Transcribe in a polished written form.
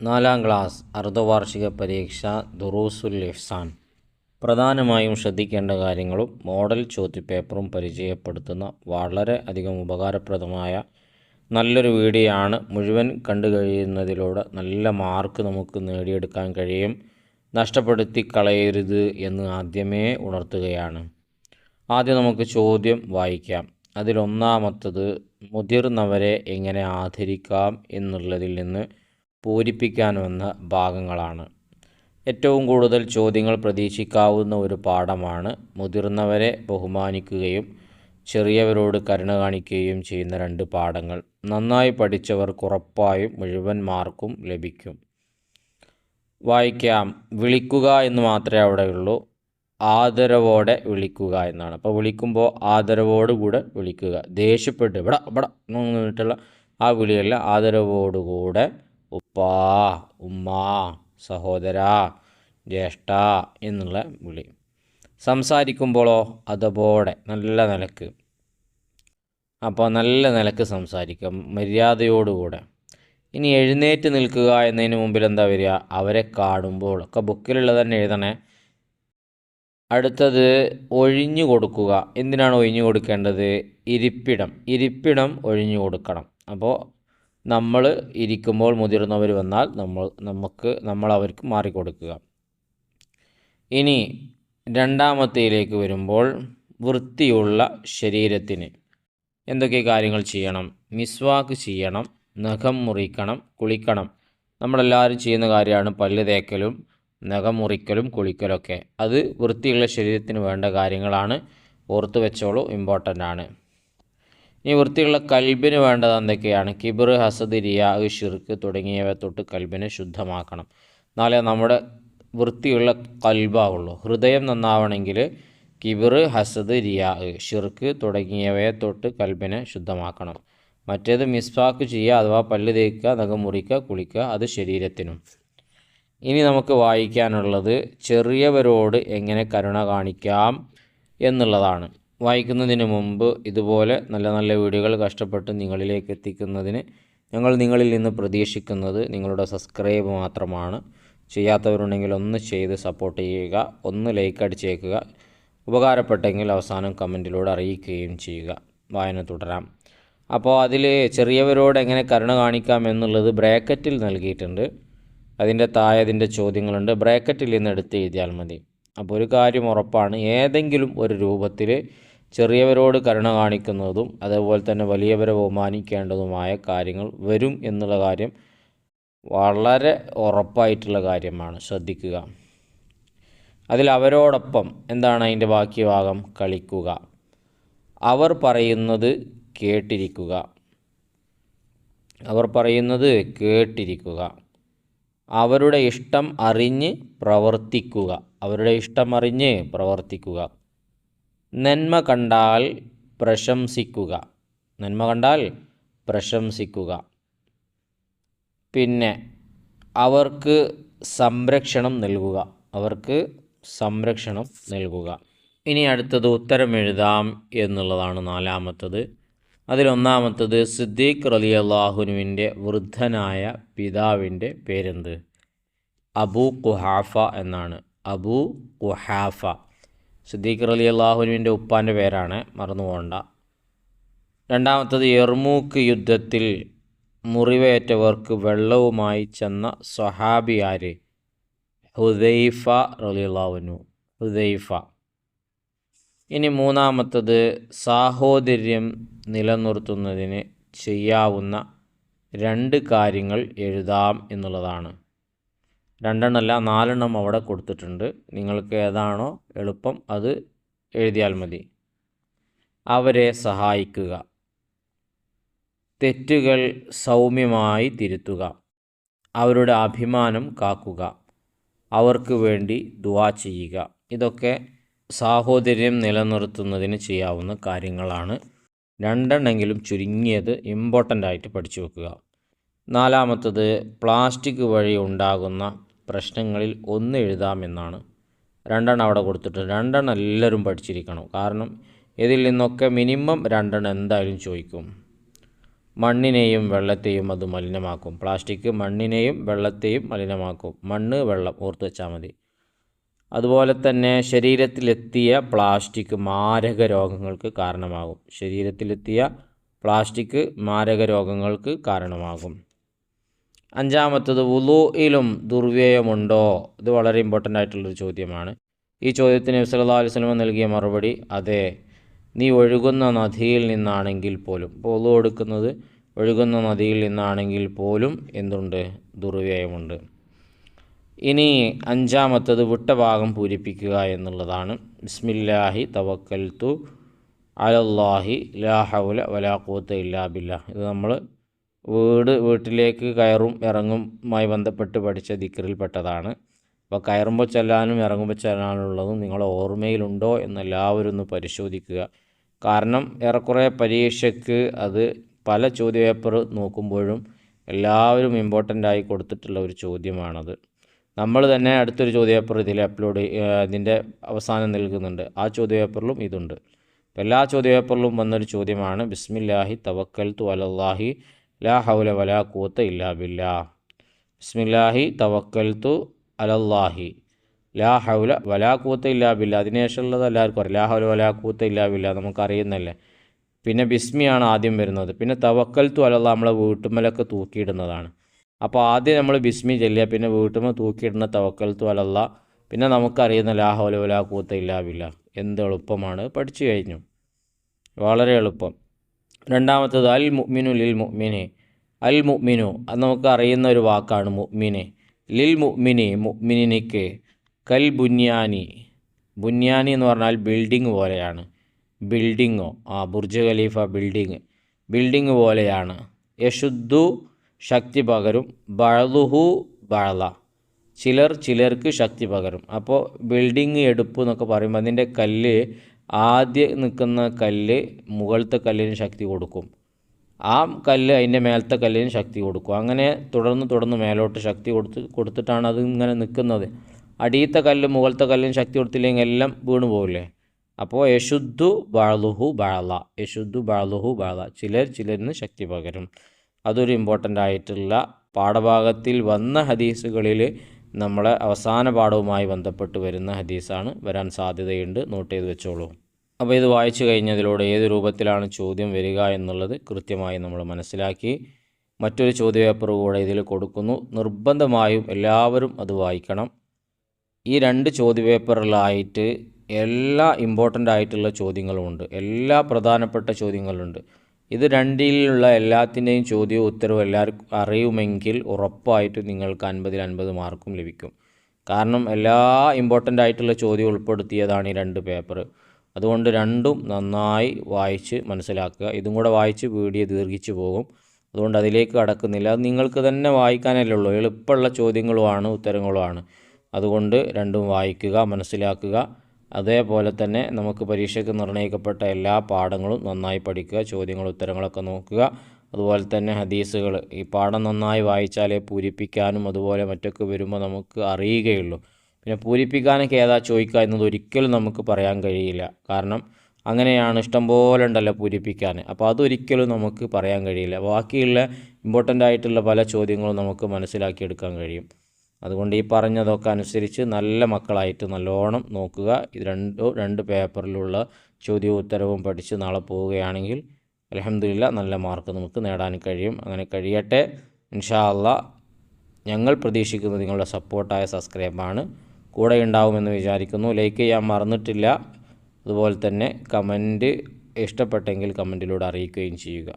നാലാം ക്ലാസ് അർദ്ധവാർഷിക പരീക്ഷ ദുറൂസുൽ ഇഹ്സാൻ. പ്രധാനമായും ശ്രദ്ധിക്കേണ്ട കാര്യങ്ങളും മോഡൽ ചോദ്യപേപ്പറും പരിചയപ്പെടുത്തുന്ന വളരെ അധികം ഉപകാരപ്രദമായ നല്ലൊരു വീഡിയോ ആണ്. മുഴുവൻ കണ്ടു കഴിയുന്നതിലൂടെ നല്ല മാർക്ക് നമുക്ക് നേടിയെടുക്കാൻ കഴിയും. നഷ്ടപ്പെടുത്തി കളയരുത് എന്ന് ആദ്യമേ ഉണർത്തുകയാണ്. ആദ്യം നമുക്ക് ചോദ്യം വായിക്കാം. അതിലൊന്നാമത്തത് മുതിർന്നവരെ എങ്ങനെ ആദരിക്കാം എന്നുള്ളതിൽ നിന്ന് പൂരിപ്പിക്കാൻ വന്ന ഭാഗങ്ങളാണ്. ഏറ്റവും കൂടുതൽ ചോദ്യങ്ങൾ പ്രതീക്ഷിക്കാവുന്ന ഒരു പാഠമാണ്. മുതിർന്നവരെ ബഹുമാനിക്കുകയും ചെറിയവരോട് കരുണ കാണിക്കുകയും ചെയ്യുന്ന 2 പാഠങ്ങൾ. നന്നായി പഠിച്ചവർക്ക് ഉറപ്പായും മുഴുവൻ മാർക്കും ലഭിക്കും. വായിക്കാം. വിളിക്കുക എന്ന് മാത്രമേ അവിടെയുള്ളൂ. ആദരവോടെ വിളിക്കുക എന്നാണ്. അപ്പോൾ വിളിക്കുമ്പോൾ ആദരവോടുകൂടെ വിളിക്കുക. ദേഷ്യപ്പെട്ട് ഇവിടെ ഇവിടെ എന്നിട്ടുള്ള ആ വിളിയല്ല, ആദരവോടുകൂടെ ഉപ്പാ, ഉമ്മ, സഹോദര, ജ്യേഷ്ഠ എന്നുള്ള വിളി. സംസാരിക്കുമ്പോഴോ അതപോടെ നല്ല നിലക്ക്. അപ്പോൾ നല്ല നിലക്ക് സംസാരിക്കുക, മര്യാദയോടുകൂടെ. ഇനി എഴുന്നേറ്റ് നിൽക്കുക എന്നതിന് മുമ്പിൽ എന്താ വരിക? അവരെ കാണുമ്പോൾ ഒക്കെ ബുക്കിലുള്ളത് തന്നെ എഴുതണേ. അടുത്തത് ഒഴിഞ്ഞു കൊടുക്കുക. എന്തിനാണ് ഒഴിഞ്ഞു കൊടുക്കേണ്ടത്? ഇരിപ്പിടം ഒഴിഞ്ഞു കൊടുക്കണം. അപ്പോൾ നമ്മൾ ഇരിക്കുമ്പോൾ മുതിർന്നവർ വന്നാൽ നമ്മൾ അവർക്ക് മാറിക്കൊടുക്കുക. ഇനി രണ്ടാമത്തേലേക്ക് വരുമ്പോൾ വൃത്തിയുള്ള ശരീരത്തിന് എന്തൊക്കെ കാര്യങ്ങൾ ചെയ്യണം? മിസ്വാക്ക് ചെയ്യണം, നഖം മുറിക്കണം, കുളിക്കണം. നമ്മളെല്ലാവരും ചെയ്യുന്ന കാര്യമാണ് പല്ല് തേക്കലും നഖം മുറിക്കലും കുളിക്കലൊക്കെ. അത് വൃത്തിയുള്ള ശരീരത്തിന് വേണ്ട കാര്യങ്ങളാണ്. ഓർത്ത് വെച്ചോളൂ, ഇമ്പോർട്ടൻ്റ് ആണ്. ഇനി വൃത്തിയുള്ള കൽബിന് വേണ്ടത് എന്തൊക്കെയാണ്? കിബർ, ഹസദ്, റിയാ, ഷിർക്ക് തുടങ്ങിയവ തൊട്ട് കൽബിനെ ശുദ്ധമാക്കണം. എന്നാലേ നമ്മുടെ വൃത്തിയുള്ള കൽബാവുള്ളൂ. ഹൃദയം നന്നാവണമെങ്കിൽ കിബർ, ഹസദ്, റിയാ, ഷിർക്ക് തുടങ്ങിയവയെ തൊട്ട് കൽബിനെ ശുദ്ധമാക്കണം. മറ്റേത് മിസ്വാക്ക് ചെയ്യുക അഥവാ പല്ല് തേക്കുക, നഖം മുറിക്കുക, കുളിക്കുക, അത് ശരീരത്തിനും. ഇനി നമുക്ക് വായിക്കാനുള്ളത് ചെറിയവരോട് എങ്ങനെ കരുണ കാണിക്കാം എന്നുള്ളതാണ്. വായിക്കുന്നതിന് മുമ്പ് ഇതുപോലെ നല്ല നല്ല വീഡിയോകൾ കഷ്ടപ്പെട്ട് നിങ്ങളിലേക്ക് എത്തിക്കുന്നതിന് ഞങ്ങൾ നിങ്ങളിൽ നിന്ന് പ്രതീക്ഷിക്കുന്നത് നിങ്ങളുടെ സബ്സ്ക്രൈബ് മാത്രമാണ്. ചെയ്യാത്തവരുണ്ടെങ്കിൽ ഒന്ന് ചെയ്ത് സപ്പോർട്ട് ചെയ്യുക, ഒന്ന് ലൈക്ക് അടിച്ചേക്കുക. ഉപകാരപ്പെട്ടെങ്കിൽ അവസാനം കമൻറ്റിലൂടെ അറിയിക്കുകയും ചെയ്യുക. വായന തുടരാം. അപ്പോൾ അതിൽ ചെറിയവരോട് എങ്ങനെ കരുണ കാണിക്കാം എന്നുള്ളത് ബ്രാക്കറ്റിൽ നൽകിയിട്ടുണ്ട്. അതിൻ്റെ താഴെ അതിൻ്റെ ചോദ്യങ്ങളുണ്ട്. ബ്രാക്കറ്റിൽ നിന്ന് എടുത്ത് എഴുതിയാൽ മതി. അപ്പോൾ ഒരു കാര്യം ഉറപ്പാണ്, ഏതെങ്കിലും ഒരു രൂപത്തിൽ ചെറിയവരോട് കരുണ കാണിക്കുന്നതും അതേപോലെ തന്നെ വലിയവരെ ബഹുമാനിക്കേണ്ടതുമായ കാര്യങ്ങൾ വരും എന്നുള്ള കാര്യം വളരെ ഉറപ്പായിട്ടുള്ള കാര്യമാണ്. ശ്രദ്ധിക്കുക. അതിൽ അവരോടൊപ്പം എന്താണ് അതിൻ്റെ ബാക്കി ഭാഗം? കളിക്കുക. അവർ പറയുന്നത് കേട്ടിരിക്കുക. അവരുടെ ഇഷ്ടം അറിഞ്ഞ് പ്രവർത്തിക്കുക. നന്മ കണ്ടാൽ പ്രശംസിക്കുക. പിന്നെ അവർക്ക് സംരക്ഷണം നൽകുക. ഇനി അടുത്തത് ഉത്തരം എഴുതാം എന്നുള്ളതാണ് നാലാമത്തത്. അതിലൊന്നാമത്തത് സിദ്ദീഖ് റളിയല്ലാഹുവിൻ്റെ വൃദ്ധനായ പിതാവിൻ്റെ പേരെന്ത്? അബൂ ഖുഹാഫ എന്നാണ്. അബൂ ഖുഹാഫ സിദ്ദീഖ് റളിയല്ലാഹുവിൻ്റെ ഉപ്പാൻ്റെ പേരാണ്, മറന്നു പോകണ്ട. രണ്ടാമത്തത് യർമൂക്ക് യുദ്ധത്തിൽ മുറിവേറ്റവർക്ക് വെള്ളവുമായി ചെന്ന സ്വഹാബി ആര്? ഹുദൈഫ റളിയല്ലാഹു അൻഹു. ഹുദൈഫ. ഇനി മൂന്നാമത്തത് സാഹോദര്യം നിലനിർത്തുന്നതിന് ചെയ്യാവുന്ന 2 കാര്യങ്ങൾ എഴുതാം എന്നുള്ളതാണ്. 2 അല്ല 4 അവിടെ കൊടുത്തിട്ടുണ്ട്. നിങ്ങൾക്ക് ഏതാണോ എളുപ്പം അത് എഴുതിയാൽ മതി. അവരെ സഹായിക്കുക, തെറ്റുകൾ സൗമ്യമായി തിരുത്തുക, അവരുടെ അഭിമാനം കാക്കുക, അവർക്ക് വേണ്ടി ദുആ ചെയ്യുക. ഇതൊക്കെ സാഹോദര്യം നിലനിർത്തുന്നതിന് ചെയ്യാവുന്ന കാര്യങ്ങളാണ്. 2 ചുരുങ്ങിയത് ഇമ്പോർട്ടൻ്റ് ആയിട്ട് പഠിച്ചു വെക്കുക. നാലാമത്തത് പ്ലാസ്റ്റിക് വഴി ഉണ്ടാകുന്ന പ്രശ്നങ്ങളിൽ 1 എഴുതാമെന്നാണ്. 2 അവിടെ കൊടുത്തിട്ടുണ്ട്. 2 എല്ലാവരും പഠിച്ചിരിക്കണം. കാരണം ഇതിൽ നിന്നൊക്കെ മിനിമം 2 എന്തായാലും ചോദിക്കും. മണ്ണിനെയും വെള്ളത്തെയും അത് മലിനമാക്കും. പ്ലാസ്റ്റിക് മണ്ണിനെയും വെള്ളത്തെയും മലിനമാക്കും. മണ്ണ്, വെള്ളം ഓർത്ത് വെച്ചാൽ മതി. അതുപോലെ തന്നെ ശരീരത്തിലെത്തിയ പ്ലാസ്റ്റിക് മാരക രോഗങ്ങൾക്ക് കാരണമാകും. ശരീരത്തിലെത്തിയ പ്ലാസ്റ്റിക് മാരക രോഗങ്ങൾക്ക് കാരണമാകും. അഞ്ചാമത്തത്, വുളൂഇലും ദുർവ്യയമുണ്ടോ? ഇത് വളരെ ഇമ്പോർട്ടൻ്റ് ആയിട്ടുള്ളൊരു ചോദ്യമാണ്. ഈ ചോദ്യത്തിന് നബി സല്ലല്ലാഹു അലൈഹി വസല്ലം നൽകിയ മറുപടി, അതെ, നീ ഒഴുകുന്ന നദിയിൽ നിന്നാണെങ്കിൽ പോലും, ഇപ്പോൾ വുളൂ എടുക്കുന്നത് ഒഴുകുന്ന നദിയിൽ നിന്നാണെങ്കിൽ പോലും എന്തുണ്ട്? ദുർവ്യയമുണ്ട്. ഇനി അഞ്ചാമത്തത്, വിട്ട ഭാഗം പൂരിപ്പിക്കുക എന്നുള്ളതാണ്. ബിസ്മില്ലാഹി തവക്കൽതു അലല്ലാഹി ലാ ഹൗല വലാ ഖുവത ഇല്ലാ ബില്ലാഹ്. ഇത് നമ്മൾ വീട്ടിലേക്ക് കയറും ഇറങ്ങുമായി ബന്ധപ്പെട്ട് പഠിച്ച ദിക്റിൽപ്പെട്ടതാണ്. അപ്പോൾ കയറുമ്പോൾ ചെല്ലാനും ഇറങ്ങുമ്പോൾ ചെല്ലാനുള്ളതും നിങ്ങളുടെ ഓർമ്മയിലുണ്ടോ എന്നെല്ലാവരും ഒന്ന് പരിശോധിക്കുക. കാരണം ഏറെക്കുറെ പരീക്ഷയ്ക്ക് അത് പല ചോദ്യപേപ്പർ നോക്കുമ്പോഴും എല്ലാവരും ഇമ്പോർട്ടൻ്റായി കൊടുത്തിട്ടുള്ള ഒരു ചോദ്യമാണത്. നമ്മൾ തന്നെ അടുത്തൊരു ചോദ്യപേപ്പർ ഇതിൽ ഇതിൻ്റെ അവസാനം നൽകുന്നുണ്ട്. ആ ചോദ്യപേപ്പറിലും ഇതുണ്ട്. അപ്പോൾ എല്ലാ ചോദ്യപേപ്പറിലും വന്നൊരു ചോദ്യമാണ് ബിസ്മില്ലാഹി തവക്കൽതു അലല്ലാഹി ലാ ഹൗല വലാ ഖുവത ഇല്ലാ ബില്ലാഹ്. ബിസ്മില്ലാഹി തവക്കൽതു അലല്ലാഹി ലാ ഹൗല വലാ ഖുവത ഇല്ലാ ബില്ലാഹ്. അതിനുശേഷമുള്ളത് എല്ലാവർക്കും അറിയാം. ലാ ഹൗല വലാ ഖുവത ഇല്ലാ ബില്ലാഹ് നമുക്കറിയുന്നല്ലേ. പിന്നെ ബിസ്മിയാണ് ആദ്യം വരുന്നത്. പിന്നെ തവക്കൽതു അലല്ലാഹ് നമ്മളെ വീട്ടുമ്മലൊക്കെ തൂക്കിയിടുന്നതാണ്. അപ്പോൾ ആദ്യം നമ്മൾ ബിസ്മി ചൊല്ലുക, പിന്നെ വീട്ടുമ്മ തൂക്കിയിടുന്ന തവക്കൽതു അലല്ലാഹ്, പിന്നെ നമുക്കറിയുന്ന ലാ ഹൗല വലാ ഖുവത ഇല്ലാ ബില്ലാഹ്. എന്ത് എളുപ്പമാണ്, പഠിച്ചു കഴിഞ്ഞു, വളരെ എളുപ്പം. രണ്ടാമത്തത്, അൽ മുഅ്മിനു ലിൽ മുഅ്മിനി. അൽ മുഅ്മിനു അത് നമുക്ക് അറിയുന്ന ഒരു വാക്കാണ് മുഅ്മിന്. ലിൽ മുഅ്മിനി മുഅ്മിനിക്ക്, കൽ ബുന്യാനി. ബുന്യാനി എന്ന് പറഞ്ഞാൽ ബിൽഡിങ് പോലെയാണ്. ബിൽഡിങ്ങോ, ബുർജ് ഖലീഫ ബിൽഡിങ് പോലെയാണ്. യശുദ്ധു ശക്തി പകരും, ബഅ്ളുഹു ബഅ്ള ചിലർക്ക് ശക്തി പകരും. അപ്പോൾ ബിൽഡിങ് എടുപ്പ് എന്നൊക്കെ പറയുമ്പോൾ അതിൻ്റെ കല്ല്, ആദ്യം നിൽക്കുന്ന കല്ല് മുകളിലത്തെ കല്ലിന് ശക്തി കൊടുക്കും, ആ കല്ല് അതിൻ്റെ മേലത്തെ കല്ലിന് ശക്തി കൊടുക്കും. അങ്ങനെ തുടർന്ന് മേലോട്ട് ശക്തി കൊടുത്തിട്ടാണ് അത് ഇങ്ങനെ നിൽക്കുന്നത്. അടിയത്തെ കല്ല് മുകളിലത്തെ കല്ലിന് ശക്തി കൊടുത്തില്ലെങ്കിൽ എല്ലാം വീണ് പോകില്ലേ. അപ്പോൾ യശുദ്ധു ബഅ്ളുഹു ബഅ്ള, യശുദ്ധു ബഅ്ളുഹു ബഅ്ള ചിലരിന് ശക്തി പകരും. അതൊരു ഇമ്പോർട്ടൻ്റ് ആയിട്ടുള്ള പാഠഭാഗത്തിൽ വന്ന ഹദീസുകളിൽ നമ്മളെ അവസാന പാഠവുമായി ബന്ധപ്പെട്ട് വരുന്ന ഹദീസാണ്, വരാൻ സാധ്യതയുണ്ട്, നോട്ട് ചെയ്ത് വെച്ചോളൂ. അപ്പോൾ ഇത് വായിച്ചു കഴിഞ്ഞതിലൂടെ ഏത് രൂപത്തിലാണ് ചോദ്യം വരിക എന്നുള്ളത് കൃത്യമായി നമ്മൾ മനസ്സിലാക്കി. മറ്റൊരു ചോദ്യപേപ്പർ കൂടെ ഇതിൽ കൊടുക്കുന്നു, നിർബന്ധമായും എല്ലാവരും അത് വായിക്കണം. ഈ 2 ചോദ്യപേപ്പറിലായിട്ട് എല്ലാ ഇമ്പോർട്ടൻ്റ് ആയിട്ടുള്ള ചോദ്യങ്ങളുമുണ്ട്, എല്ലാ പ്രധാനപ്പെട്ട ചോദ്യങ്ങളുണ്ട്. ഇത് 2ലുള്ള എല്ലാത്തിൻ്റെയും ചോദ്യവും ഉത്തരവും എല്ലാവർക്കും അറിയുമെങ്കിൽ ഉറപ്പായിട്ടും നിങ്ങൾക്ക് 50-50 മാർക്കും ലഭിക്കും. കാരണം എല്ലാ ഇമ്പോർട്ടൻ്റ് ആയിട്ടുള്ള ചോദ്യം ഉൾപ്പെടുത്തിയതാണ് ഈ 2 പേപ്പർ. അതുകൊണ്ട് 2ഉം നന്നായി വായിച്ച് മനസ്സിലാക്കുക. ഇതും കൂടെ വായിച്ച് വീഡിയോ ദീർഘിച്ചു പോകും, അതുകൊണ്ട് അതിലേക്ക് കടക്കുന്നില്ല. അത് നിങ്ങൾക്ക് തന്നെ വായിക്കാനല്ലേ ഉള്ളൂ, എളുപ്പമുള്ള ചോദ്യങ്ങളുമാണ് ഉത്തരങ്ങളുമാണ്. അതുകൊണ്ട് 2ഉം വായിക്കുക, മനസ്സിലാക്കുക. അതേപോലെ തന്നെ നമുക്ക് പരീക്ഷയ്ക്ക് നിർണ്ണയിക്കപ്പെട്ട എല്ലാ പാഠങ്ങളും നന്നായി പഠിക്കുക, ചോദ്യങ്ങളും ഉത്തരങ്ങളൊക്കെ നോക്കുക. അതുപോലെ തന്നെ ഹദീസുകൾ, ഈ പാഠം നന്നായി വായിച്ചാലേ പൂരിപ്പിക്കാനും അതുപോലെ മറ്റൊക്കെ വരുമ്പോൾ നമുക്ക് അറിയുകയുള്ളൂ. പിന്നെ പൂരിപ്പിക്കാനൊക്കെ ഏതാ ചോദിക്കുക എന്നത് ഒരിക്കലും നമുക്ക് പറയാൻ കഴിയില്ല. കാരണം അങ്ങനെയാണ്, ഇഷ്ടംപോലെ ഉണ്ടല്ലോ പൂരിപ്പിക്കാൻ. അപ്പോൾ അതൊരിക്കലും നമുക്ക് പറയാൻ കഴിയില്ല. ബാക്കിയുള്ള ഇമ്പോർട്ടൻ്റ് ആയിട്ടുള്ള പല ചോദ്യങ്ങളും നമുക്ക് മനസ്സിലാക്കിയെടുക്കാൻ കഴിയും. അതുകൊണ്ട് ഈ പറഞ്ഞതൊക്കെ അനുസരിച്ച് നല്ല മക്കളായിട്ട് നല്ലോണം നോക്കുക. ഇത് 2 പേപ്പറിലുള്ള ചോദ്യവും ഉത്തരവും പഠിച്ച് നാളെ പോവുകയാണെങ്കിൽ അൽഹംദുലില്ലാ നല്ല മാർക്ക് നമുക്ക് നേടാൻ കഴിയും. അങ്ങനെ കഴിയട്ടെ ഇൻഷാ അല്ലാഹ്. ഞങ്ങൾ പ്രതീക്ഷിക്കുന്നത് നിങ്ങളുടെ സപ്പോർട്ടായ സബ്സ്ക്രൈബാണ്, കൂടെ ഉണ്ടാവുമെന്ന് വിചാരിക്കുന്നു. ലൈക്ക് ചെയ്യാൻ മറന്നിട്ടില്ല. അതുപോലെ തന്നെ കമൻറ്റ് ഇഷ്ടപ്പെട്ടെങ്കിൽ കമൻറ്റിലൂടെ അറിയിക്കുകയും ചെയ്യുക.